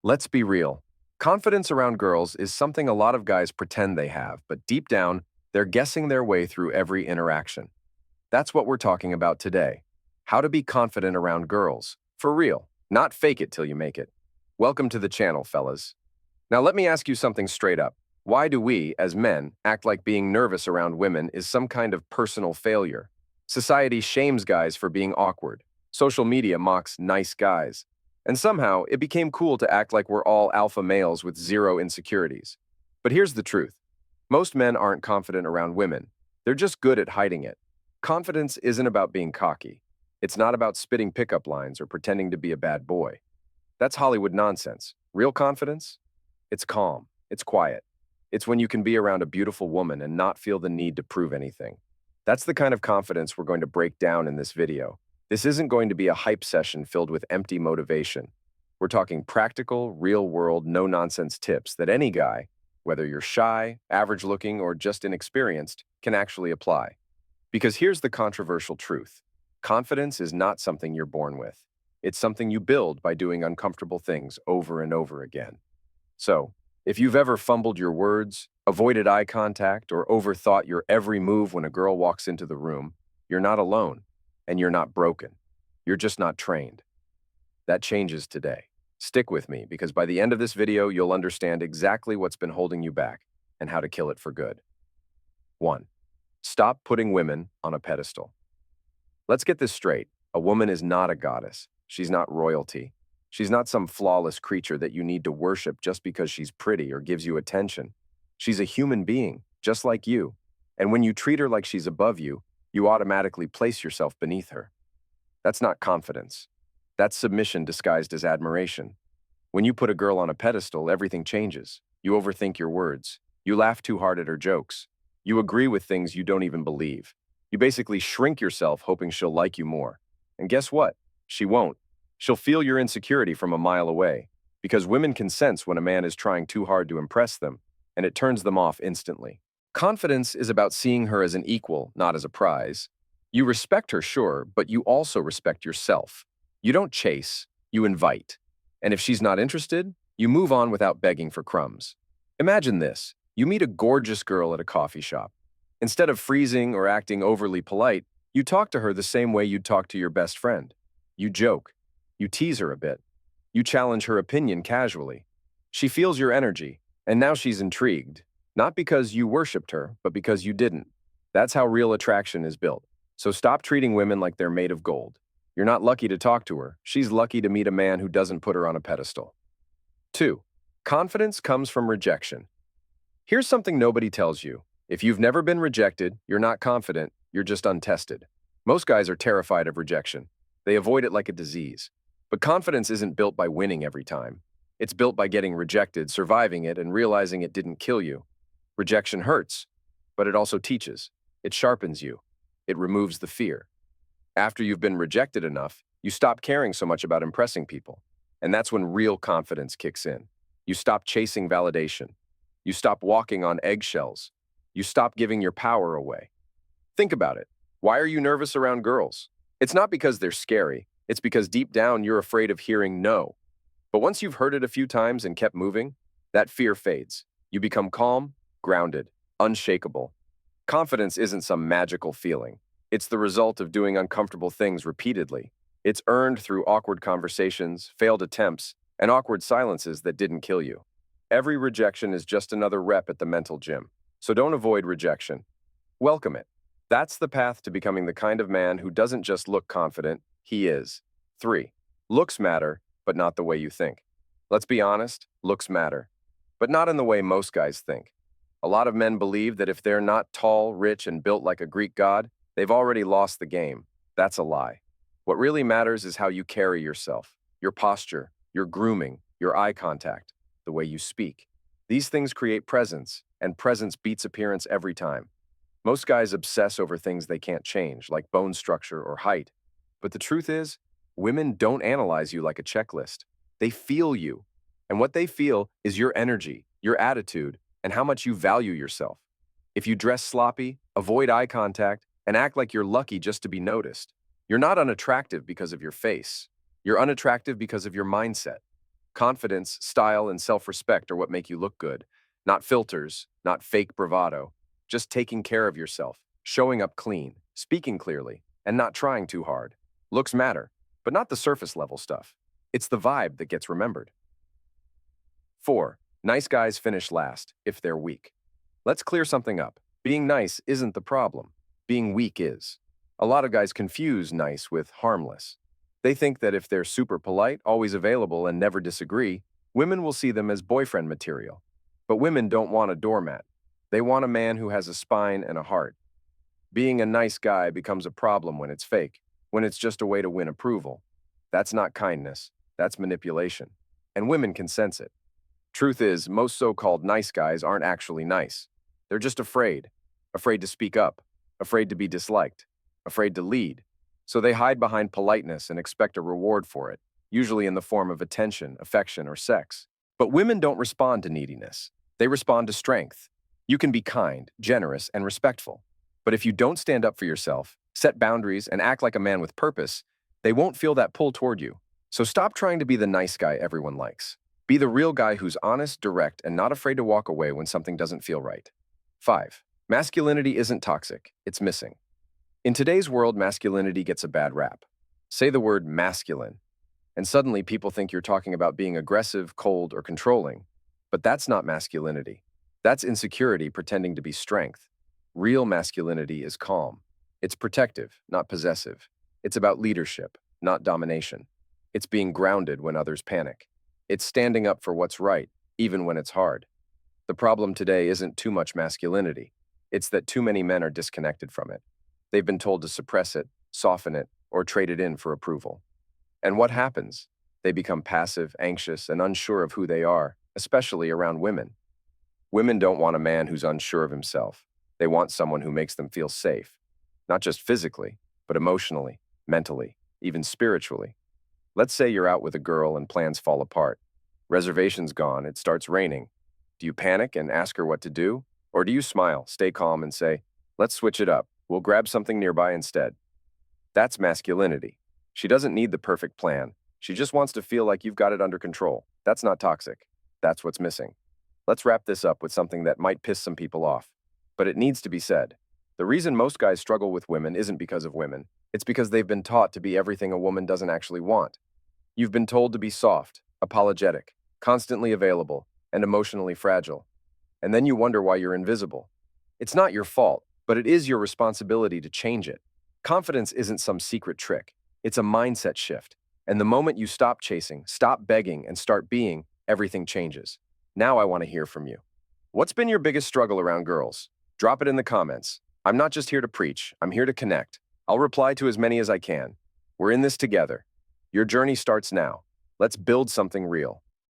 Let's be real. Confidence around girls is something a lot of guys pretend they have, but deep down, they're guessing their way through every interaction. That's what we're talking about today. How to be confident around girls. For real, not fake it till you make it. Welcome to the channel, fellas. Now let me ask you something straight up. Why do we, as men, act like being nervous around women is some kind of personal failure? Society shames guys for being awkward. Social media mocks nice guys. And somehow, it became cool to act like we're all alpha males with zero insecurities. But here's the truth. Most men aren't confident around women. They're just good at hiding it. Confidence isn't about being cocky. It's not about spitting pickup lines or pretending to be a bad boy. That's Hollywood nonsense. Real confidence? It's calm. It's quiet. It's when you can be around a beautiful woman and not feel the need to prove anything. That's the kind of confidence we're going to break down in this video. This isn't going to be a hype session filled with empty motivation. We're talking practical, real-world, no-nonsense tips that any guy, whether you're shy, average-looking, or just inexperienced, can actually apply. Because here's the controversial truth. Confidence is not something you're born with. It's something you build by doing uncomfortable things over and over again. So, if you've ever fumbled your words, avoided eye contact, or overthought your every move when a girl walks into the room, you're not alone, and you're not broken. You're just not trained. That changes today. Stick with me, because by the end of this video, you'll understand exactly what's been holding you back and how to kill it for good. 1. Stop putting women on a pedestal. Let's get this straight. A woman is not a goddess. She's not royalty. She's not some flawless creature that you need to worship just because she's pretty or gives you attention. She's a human being, just like you. And when you treat her like she's above you, you automatically place yourself beneath her. That's not confidence. That's submission disguised as admiration. When you put a girl on a pedestal, everything changes. You overthink your words. You laugh too hard at her jokes. You agree with things you don't even believe. You basically shrink yourself hoping she'll like you more. And guess what? She won't. She'll feel your insecurity from a mile away, because women can sense when a man is trying too hard to impress them, and it turns them off instantly. Confidence is about seeing her as an equal, not as a prize. You respect her, sure, but you also respect yourself. You don't chase, you invite. And if she's not interested, you move on without begging for crumbs. Imagine this. You meet a gorgeous girl at a coffee shop. Instead of freezing or acting overly polite, you talk to her the same way you'd talk to your best friend. You joke. You tease her a bit. You challenge her opinion casually. She feels your energy, and now she's intrigued. Not because you worshipped her, but because you didn't. That's how real attraction is built. So stop treating women like they're made of gold. You're not lucky to talk to her. She's lucky to meet a man who doesn't put her on a pedestal. 2. Confidence comes from rejection. Here's something nobody tells you. If you've never been rejected, you're not confident, you're just untested. Most guys are terrified of rejection. They avoid it like a disease. But confidence isn't built by winning every time. It's built by getting rejected, surviving it, and realizing it didn't kill you. Rejection hurts, but it also teaches. It sharpens you. It removes the fear. After you've been rejected enough, you stop caring so much about impressing people. And that's when real confidence kicks in. You stop chasing validation. You stop walking on eggshells. You stop giving your power away. Think about it. Why are you nervous around girls? It's not because they're scary. It's because deep down you're afraid of hearing no. But once you've heard it a few times and kept moving, that fear fades. You become calm, grounded, unshakable. Confidence isn't some magical feeling. It's the result of doing uncomfortable things repeatedly. It's earned through awkward conversations, failed attempts, and awkward silences that didn't kill you. Every rejection is just another rep at the mental gym. So don't avoid rejection. Welcome it. That's the path to becoming the kind of man who doesn't just look confident, he is. 3. Looks matter, but not the way you think. Let's be honest, looks matter, but not in the way most guys think. A lot of men believe that if they're not tall, rich, and built like a Greek god, they've already lost the game. That's a lie. What really matters is how you carry yourself, your posture, your grooming, your eye contact, the way you speak. These things create presence, and presence beats appearance every time. Most guys obsess over things they can't change, like bone structure or height. But the truth is, women don't analyze you like a checklist. They feel you. And what they feel is your energy, your attitude, and how much you value yourself. If you dress sloppy, avoid eye contact, and act like you're lucky just to be noticed, you're not unattractive because of your face. You're unattractive because of your mindset. Confidence, style, and self-respect are what make you look good. Not filters, not fake bravado. Just taking care of yourself, showing up clean, speaking clearly, and not trying too hard. Looks matter, but not the surface level stuff. It's the vibe that gets remembered. 4. Nice guys finish last, if they're weak. Let's clear something up. Being nice isn't the problem. Being weak is. A lot of guys confuse nice with harmless. They think that if they're super polite, always available, and never disagree, women will see them as boyfriend material. But women don't want a doormat. They want a man who has a spine and a heart. Being a nice guy becomes a problem when it's fake, when it's just a way to win approval. That's not kindness, that's manipulation. And women can sense it. Truth is, most so-called nice guys aren't actually nice. They're just afraid. Afraid to speak up. Afraid to be disliked. Afraid to lead. So they hide behind politeness and expect a reward for it, usually in the form of attention, affection, or sex. But women don't respond to neediness. They respond to strength. You can be kind, generous, and respectful. But if you don't stand up for yourself, set boundaries, and act like a man with purpose, they won't feel that pull toward you. So stop trying to be the nice guy everyone likes. Be the real guy who's honest, direct, and not afraid to walk away when something doesn't feel right. 5. Masculinity isn't toxic, it's missing. In today's world, masculinity gets a bad rap. Say the word masculine, and suddenly people think you're talking about being aggressive, cold, or controlling. But that's not masculinity. That's insecurity pretending to be strength. Real masculinity is calm. It's protective, not possessive. It's about leadership, not domination. It's being grounded when others panic. It's standing up for what's right, even when it's hard. The problem today isn't too much masculinity. It's that too many men are disconnected from it. They've been told to suppress it, soften it, or trade it in for approval. And what happens? They become passive, anxious, and unsure of who they are, especially around women. Women don't want a man who's unsure of himself. They want someone who makes them feel safe, not just physically, but emotionally, mentally, even spiritually. Let's say you're out with a girl and plans fall apart. Reservations gone, it starts raining. Do you panic and ask her what to do? Or do you smile, stay calm, and say, let's switch it up, we'll grab something nearby instead? That's masculinity. She doesn't need the perfect plan. She just wants to feel like you've got it under control. That's not toxic. That's what's missing. Let's wrap this up with something that might piss some people off. But it needs to be said. The reason most guys struggle with women isn't because of women. It's because they've been taught to be everything a woman doesn't actually want. You've been told to be soft, apologetic, constantly available, and emotionally fragile. And then you wonder why you're invisible. It's not your fault, but it is your responsibility to change it. Confidence isn't some secret trick. It's a mindset shift. And the moment you stop chasing, stop begging, and start being, everything changes. Now I want to hear from you. What's been your biggest struggle around girls? Drop it in the comments. I'm not just here to preach, I'm here to connect. I'll reply to as many as I can. We're in this together. Your journey starts now. Let's build something real.